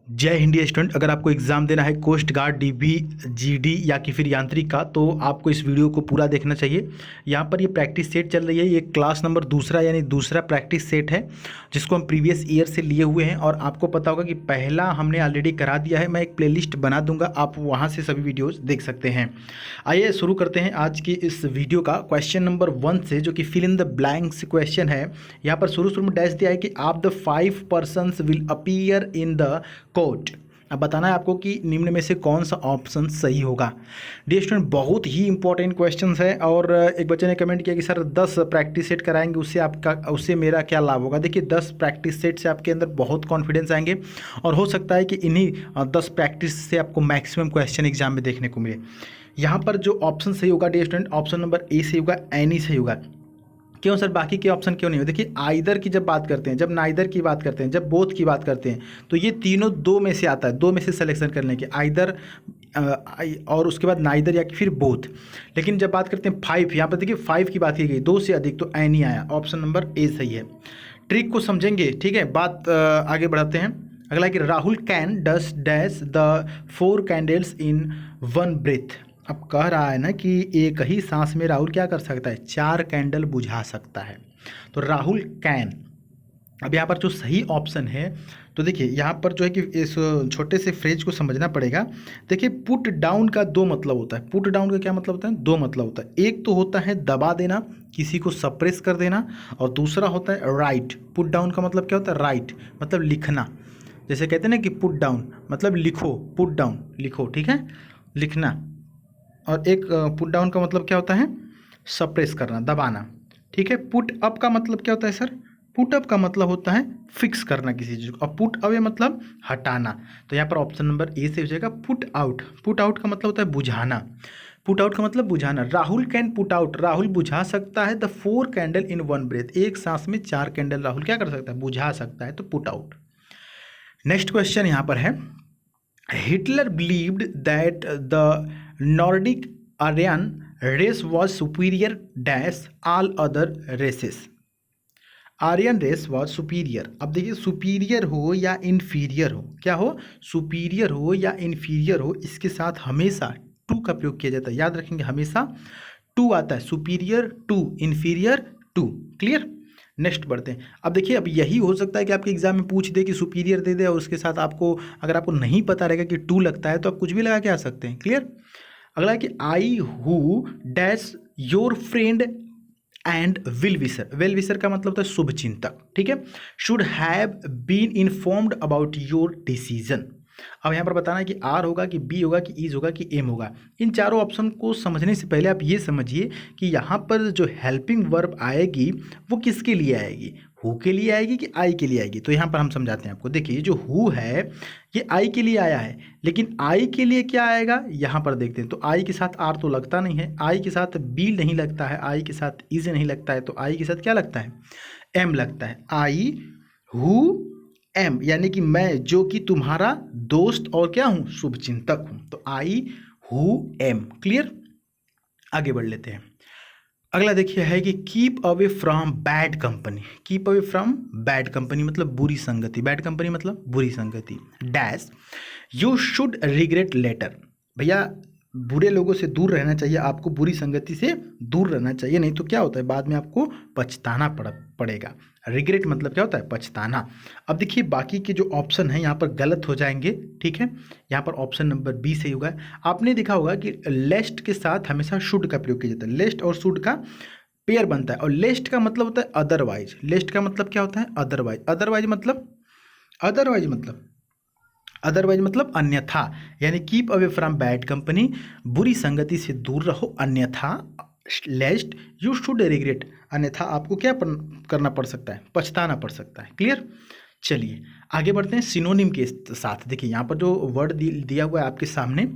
जय हिंद स्टूडेंट। अगर आपको एग्जाम देना है कोस्ट गार्ड, डीबी, जीडी या कि फिर यांत्रिक का, तो आपको इस वीडियो को पूरा देखना चाहिए। यहाँ पर ये प्रैक्टिस सेट चल रही है, ये क्लास नंबर दूसरा यानी दूसरा प्रैक्टिस सेट है जिसको हम प्रीवियस ईयर से लिए हुए हैं। और आपको पता होगा कि पहला हमने ऑलरेडी करा दिया है। मैं एक प्लेलिस्ट बना दूंगा, आप वहाँ से सभी वीडियोज़ देख सकते हैं। आइए शुरू करते हैं आज की इस वीडियो का क्वेश्चन नंबर 1 से, जो कि fill in the blanks question है। यहाँ पर शुरू में डैश दिया है कि आप the 5 persons will appear in the court. अब बताना है आपको कि निम्न में से कौन सा ऑप्शन सही होगा। डियर स्टूडेंट, बहुत ही इंपॉर्टेंट क्वेश्चंस है। और एक बच्चे ने कमेंट किया कि सर 10 प्रैक्टिस सेट कराएंगे, उससे मेरा क्या लाभ होगा। देखिए 10 प्रैक्टिस सेट से आपके अंदर बहुत कॉन्फिडेंस आएंगे और हो सकता है कि इन्हीं 10 प्रैक्टिस से आपको मैक्सिमम क्वेश्चन एग्जाम में देखने को मिले। यहाँ पर जो ऑप्शन सही होगा dear student, option number A सही होगा, एनी सही होगा। क्यों सर, बाकी के ऑप्शन क्यों नहीं हो? देखिए आइदर की जब बात करते हैं, जब नाइदर की बात करते हैं, जब बोथ की बात करते हैं, तो ये तीनों दो में से आता है, दो में से सिलेक्शन करने के, आइदर और उसके बाद नाइदर या फिर बोथ। लेकिन जब बात करते हैं 5, यहाँ पर देखिए 5 की बात की गई, 2 से अधिक, तो एनी आया। ऑप्शन नंबर ए सही है। ट्रिक को समझेंगे, ठीक है। बात आगे बढ़ाते हैं। अगला कि Rahul can does dash the 4 candles in 1 breath. अब कह रहा है ना कि एक ही सांस में राहुल क्या कर सकता है, 4 कैंडल बुझा सकता है। तो राहुल कैन। अब यहाँ पर जो सही ऑप्शन है, तो देखिए यहाँ पर जो है कि इस छोटे से फ्रेज को समझना पड़ेगा। देखिए पुट डाउन का 2 मतलब होता है। पुट डाउन का क्या मतलब होता है? 2 मतलब होता है। एक तो होता है दबा देना, किसी को सप्रेस कर देना, और दूसरा होता है राइट। पुट डाउन का मतलब क्या होता है? राइट मतलब लिखना। जैसे कहते हैं ना कि पुट डाउन मतलब लिखो, पुट डाउन लिखो, ठीक है, लिखना। और एक पुट डाउन का मतलब क्या होता है? सप्रेस करना, दबाना, ठीक है। पुट अप का मतलब क्या होता है सर? पुट अप का मतलब होता है फिक्स करना किसी चीज़ को, और पुट अवे मतलब हटाना। तो यहाँ पर ऑप्शन नंबर ए से हो जाएगा पुट आउट। पुट आउट का मतलब होता है बुझाना। पुट आउट का मतलब बुझाना। Rahul can put out, Rahul बुझा सकता है द 4 कैंडल इन 1 ब्रेथ। एक सांस में 4 कैंडल राहुल क्या कर सकता है? बुझा सकता है, तो पुट आउट। नेक्स्ट क्वेश्चन यहाँ पर है, Hitler believed that the Nordic Aryan race was superior dash all other races. Aryan race was superior. अब देखिए सुपीरियर हो या इन्फीरियर हो, क्या हो? सुपीरियर हो या इन्फीरियर हो, इसके साथ हमेशा टू का प्रयोग किया जाता है। याद रखेंगे, हमेशा टू आता है। Superior to, inferior to. Clear. Next बढ़ते हैं। अब देखिए, अब यही हो सकता है कि आपके एग्जाम में पूछ दे कि सुपीरियर दे दे, और उसके साथ आपको, अगर आपको नहीं पता रहेगा कि टू लगता है, तो आप कुछ भी लगा के आ सकते हैं। क्लियर। अगला है कि I who dash your friend and well wisher. Well wisher का मतलब होता है शुभ चिंतक, ठीक है। Should have been informed about your decision. अब यहाँ पर बताना है कि आर होगा कि बी होगा कि इज होगा कि एम होगा। इन चारों ऑप्शन को समझने से पहले आप ये समझिए कि यहाँ पर जो हेल्पिंग वर्ब आएगी वो किसके लिए आएगी? हु के लिए आएगी कि आई के लिए आएगी? तो यहाँ पर हम समझाते हैं आपको। देखिए जो हु है ये आई के लिए आया है, लेकिन आई के लिए क्या आएगा यहाँ पर देखते हैं। तो आई के साथ आर तो लगता नहीं है, आई के साथ बी नहीं लगता है, आई के साथ इज नहीं लगता है, तो आई के साथ क्या लगता है? एम लगता है। आई हु एम, यानी कि मैं जो कि तुम्हारा दोस्त और क्या हूं? शुभचिंतक हूं। तो आई हु एम। क्लियर। आगे बढ़ लेते हैं। अगला देखिए है कि keep away from bad company. Keep away from bad company मतलब बुरी संगति। बैड कंपनी मतलब बुरी संगति। Dash you should regret later. भैया बुरे लोगों से दूर रहना चाहिए, आपको बुरी संगति से दूर रहना चाहिए, नहीं तो क्या होता है बाद में आपको पछताना पड़ेगा। रिग्रेट मतलब क्या होता है? पछताना। अब देखिए बाकी के जो ऑप्शन हैं यहाँ पर गलत हो जाएंगे, ठीक है। यहाँ पर ऑप्शन नंबर बी सही होगा। आपने देखा होगा कि लेस्ट के साथ हमेशा शुड का प्रयोग किया जाता है। लेस्ट और शुड का पेयर बनता है, और लेस्ट का मतलब होता है अदरवाइज। लेस्ट का मतलब क्या होता है? अदरवाइज। अदरवाइज मतलब अन्यथा, यानी keep away from bad company, बुरी संगति से दूर रहो, अन्यथा लेस्ट यू शुड रिग्रेट, अन्यथा आपको क्या करना पड़ सकता है? पछताना पड़ सकता है। क्लियर। चलिए आगे बढ़ते हैं सिनोनिम के साथ। देखिए यहाँ पर जो वर्ड दिया हुआ है आपके सामने,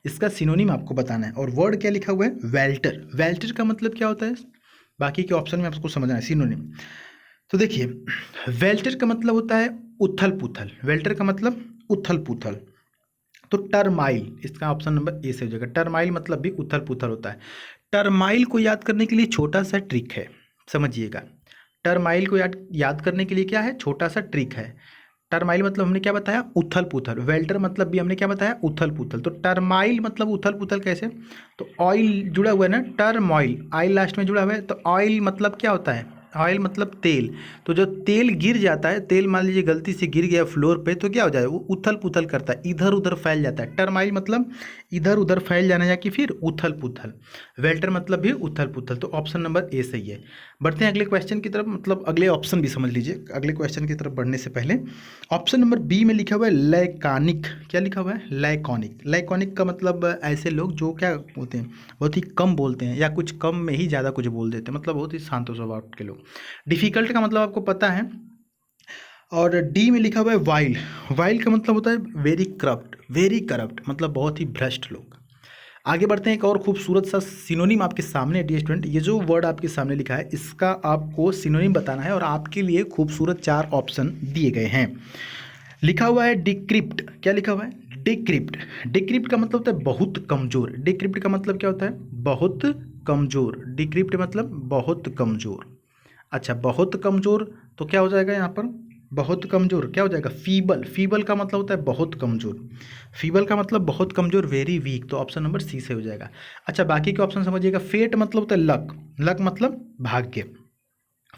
इसका सिनोनिम आपको बताना है। और वर्ड क्या लिखा हुआ है? वेल्टर। वेल्टर का मतलब क्या होता है? बाकी के ऑप्शन में आपको समझना है सिनोनिम। तो देखिए वेल्टर का मतलब होता है उथल पुथल। वेल्टर का मतलब उथल पुथल। तो टर्माइल, इसका ऑप्शन नंबर ए से हो जाएगा। टर्माइल मतलब भी उथल पुथल होता है। टर्माइल को याद करने के लिए छोटा सा ट्रिक है, समझिएगा। टर्माइल को याद करने के लिए क्या है? छोटा सा ट्रिक है। टर्माइल मतलब हमने क्या बताया, उथल पुथल। वेल्टर मतलब भी हमने क्या बताया, उथल पुथल। तो टर्माइल मतलब उथल पुथल कैसे, तो ऑयल जुड़ा हुआ है ना, टर्मॉइल, ऑयल लास्ट में जुड़ा हुआ है, तो ऑयल मतलब क्या होता है, ऑयल मतलब तेल। तो जो तेल गिर जाता है, तेल मान लीजिए गलती से गिर गया फ्लोर पे, तो क्या हो जाए, वो उथल पुथल करता है, इधर उधर फैल जाता है। टर्माइल मतलब इधर उधर फैल जाना, या कि फिर उथल पुथल। वेल्टर मतलब भी उथल पुथल। तो ऑप्शन नंबर ए सही है। बढ़ते हैं अगले क्वेश्चन की तरफ, मतलब अगले ऑप्शन भी समझ लीजिए। अगले क्वेश्चन की तरफ बढ़ने से पहले ऑप्शन नंबर बी में लिखा हुआ है लैकानिक। क्या लिखा हुआ है, लैकानिक। लैकानिक का मतलब ऐसे लोग जो क्या होते हैं, बहुत ही कम बोलते हैं, या कुछ कम में ही ज़्यादा कुछ बोल देते हैं, मतलब बहुत ही शांत स्वभाव के लोग। डिफ़िकल्ट का मतलब आपको पता है। और डी में लिखा हुआ है वाइल। वाइल का मतलब होता है वेरी करप्ट, वेरी करप्ट मतलब बहुत ही भ्रष्ट लोग। आगे बढ़ते हैं, एक और खूबसूरत सा सिनोनिम आपके सामने है डियर स्टूडेंट। ये जो वर्ड आपके सामने लिखा है, इसका आपको सिनोनिम बताना है, और आपके लिए खूबसूरत 4 ऑप्शन दिए गए हैं। लिखा हुआ है डिक्रिप्ट। क्या लिखा हुआ है, डिक्रिप्ट। डिक्रिप्ट का मतलब होता है बहुत कमज़ोर। डिक्रिप्ट का मतलब क्या होता है, बहुत कमज़ोर। डिक्रिप्ट मतलब बहुत कमज़ोर। अच्छा, बहुत कमज़ोर, तो क्या हो जाएगा यहाँ पर, बहुत कमज़ोर क्या हो जाएगा, फीबल। फीबल का मतलब होता है बहुत कमज़ोर। फीबल का मतलब बहुत कमज़ोर, वेरी वीक। तो ऑप्शन नंबर सी से हो जाएगा। अच्छा, बाकी के ऑप्शन समझिएगा। फेट मतलब होता है लक, लक मतलब भाग्य।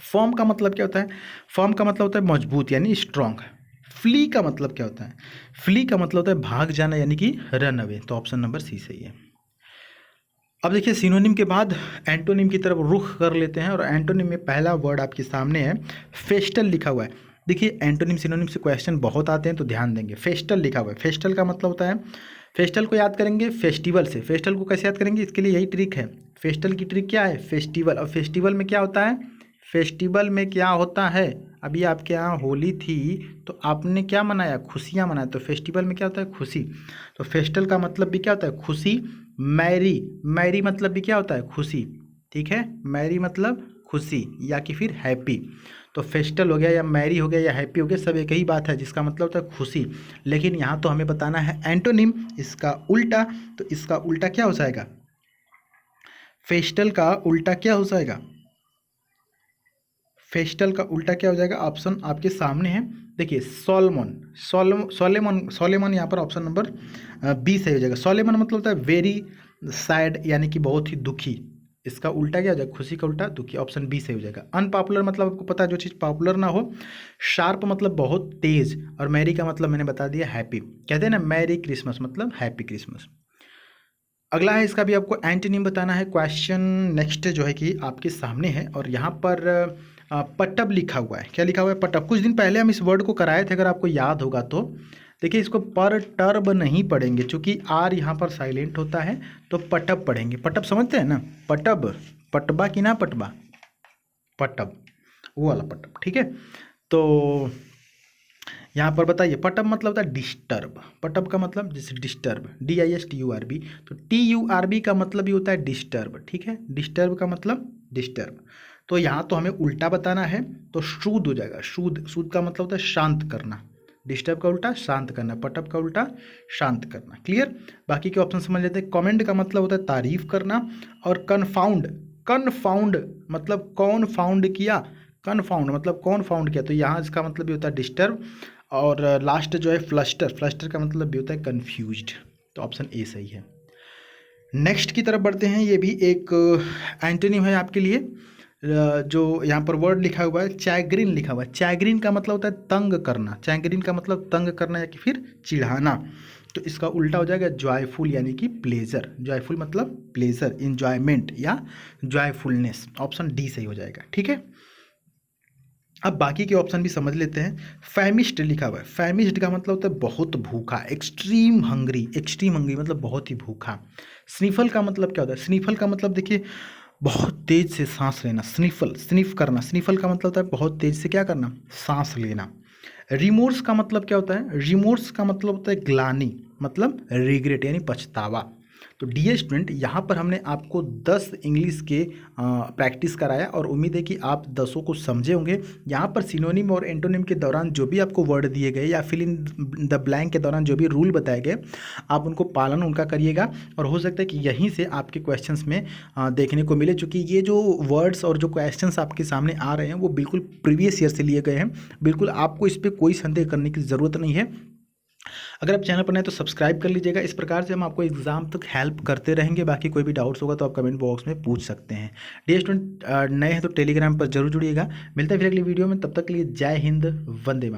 फॉर्म का मतलब क्या होता है, फॉर्म का मतलब होता है मजबूत यानी स्ट्रॉन्ग। फ्ली का मतलब क्या होता है, फ्ली का मतलब होता है भाग जाना यानी कि रन अवे। तो ऑप्शन नंबर सी सही है। अब देखिए, सिनोनिम के बाद एंटोनिम की तरफ रुख कर लेते हैं, और एंटोनिम में पहला वर्ड आपके सामने है फेस्टल लिखा हुआ है। देखिए, एंटोनिम सिनोनिम से क्वेश्चन बहुत आते हैं, तो ध्यान देंगे। फेस्टल लिखा हुआ है, फेस्टल का मतलब होता है, फेस्टल को याद करेंगे फेस्टिवल से। फेस्टल को कैसे याद करेंगे, इसके लिए यही ट्रिक है। फेस्टल की ट्रिक क्या है, फेस्टिवल। और फेस्टिवल में क्या होता है, फेस्टिवल में क्या होता है, अभी आपके यहाँ होली थी, तो आपने क्या मनाया, खुशियाँ मनाया। तो फेस्टिवल में क्या होता है, खुशी। तो फेस्टल का मतलब भी क्या होता है, खुशी। मैरी, मैरी मतलब भी क्या होता है, खुशी। ठीक है, मैरी मतलब खुशी, या कि फिर हैप्पी। तो फेस्टल हो गया, या मैरी हो गया, या हैप्पी हो गया, सब एक ही बात है, जिसका मतलब होता है खुशी। लेकिन यहाँ तो हमें बताना है एंटोनिम, इसका उल्टा। तो इसका उल्टा क्या हो जाएगा, फेस्टल का उल्टा क्या हो जाएगा, फेस्टल का उल्टा क्या हो जाएगा, ऑप्शन आपके सामने है। देखिए, सोलमन, सोलेमन, सोलेमन यहाँ पर ऑप्शन नंबर बी सही हो जाएगा। सोलेमन मतलब होता है वेरी सैड यानी कि बहुत ही दुखी। इसका उल्टा क्या हो जाएगा, खुशी का उल्टा दुखी। ऑप्शन बी सही हो जाएगा। अनपॉपुलर मतलब आपको पता है, जो चीज़ पॉपुलर ना हो। शार्प मतलब बहुत तेज, और मैरी का मतलब मैंने बता दिया हैप्पी। कहते हैं ना मैरी क्रिसमस मतलब हैप्पी क्रिसमस। अगला है, इसका भी आपको एंटीनिम बताना है। क्वेश्चन नेक्स्ट जो है कि आपके सामने है, और यहाँ पर पटब लिखा हुआ है। क्या लिखा हुआ है, पटब। कुछ दिन पहले हम इस वर्ड को कराए थे, अगर आपको याद होगा तो। देखिए, इसको पर टर्ब नहीं पढ़ेंगे, चूंकि आर यहाँ पर साइलेंट होता है, तो पटब पढ़ेंगे। पटब समझते हैं ना, पटब, पटबा की ना पटबा, पटब, वो वाला पटब। ठीक है, तो यहाँ पर बताइए, पटब मतलब होता है डिस्टर्ब। पटब का मतलब जैसे डिस्टर्ब, DISTURB। तो TURB का मतलब भी होता है डिस्टर्ब। ठीक है, डिस्टर्ब का मतलब डिस्टर्ब। तो यहाँ तो हमें उल्टा बताना है, तो शूद हो जाएगा। शूद, शूद का मतलब होता है शांत करना। डिस्टर्ब का उल्टा शांत करना, पटब का उल्टा शांत करना। क्लियर। बाकी के ऑप्शन समझ लेते हैं। कमेंट का मतलब होता है तारीफ करना। और कन्फाउंड, कन्फाउंड मतलब कौन फाउंड किया, कन्फाउंड मतलब कौन फाउंड किया, तो यहाँ इसका मतलब भी होता है डिस्टर्ब। और लास्ट जो है फ्लस्टर, फ्लस्टर का मतलब भी होता है कन्फ्यूज्ड। तो ऑप्शन ए सही है। नेक्स्ट की तरफ बढ़ते हैं, ये भी एक एंटोनिम है आपके लिए। जो यहाँ पर वर्ड लिखा हुआ है चैग्रीन लिखा हुआ है। चैग्रीन का मतलब होता है तंग करना। चैग्रीन का मतलब तंग करना, या कि फिर चिढ़ाना। तो इसका उल्टा हो जाएगा जॉयफुल यानी कि प्लेजर। जॉयफुल मतलब प्लेजर, इंजॉयमेंट या जॉयफुलनेस। ऑप्शन डी सही हो जाएगा। ठीक है, अब बाकी के ऑप्शन भी समझ लेते हैं। फैमिस्ट लिखा हुआ है। फैमिस्ट का मतलब होता है बहुत भूखा, एक्सट्रीम हंग्री। एक्सट्रीम हंग्री मतलब बहुत ही भूखा। स्निफल का मतलब क्या होता है, स्निफल का मतलब देखिए बहुत तेज से सांस लेना। स्निफल, स्निफ करना। स्निफल का मतलब होता है बहुत तेज से क्या करना, सांस लेना। रिमोर्स का मतलब क्या होता है, रिमोर्स का मतलब होता है ग्लानि, मतलब रिग्रेट यानी पछतावा। तो तो डियर स्टूडेंट, यहाँ पर हमने आपको 10 इंग्लिश के प्रैक्टिस कराया और उम्मीद है कि आप 10 को समझे होंगे। यहाँ पर सिनोनिम और एंटोनिम के दौरान जो भी आपको वर्ड दिए गए या फिल इन द ब्लैंक के दौरान जो भी रूल बताए गए, आप उनको पालन उनका करिएगा और हो सकता है कि यहीं से आपके क्वेश्चंस में देखने को मिले, चूँकि ये जो वर्ड्स और जो क्वेश्चंस आपके सामने आ रहे हैं वो बिल्कुल प्रीवियस ईयर से लिए गए हैं। बिल्कुल आपको इस पर कोई संदेह करने की ज़रूरत नहीं है। अगर आप चैनल पर नए तो सब्सक्राइब कर लीजिएगा। इस प्रकार से हम आपको एग्जाम तक हेल्प करते रहेंगे। बाकी कोई भी डाउट्स होगा तो आप कमेंट बॉक्स में पूछ सकते हैं। डियर स्टूडेंट, नए हैं तो टेलीग्राम पर जरूर जुड़िएगा। मिलते हैं फिर अगली वीडियो में, तब तक के लिए जय हिंद, वंदे मातरम।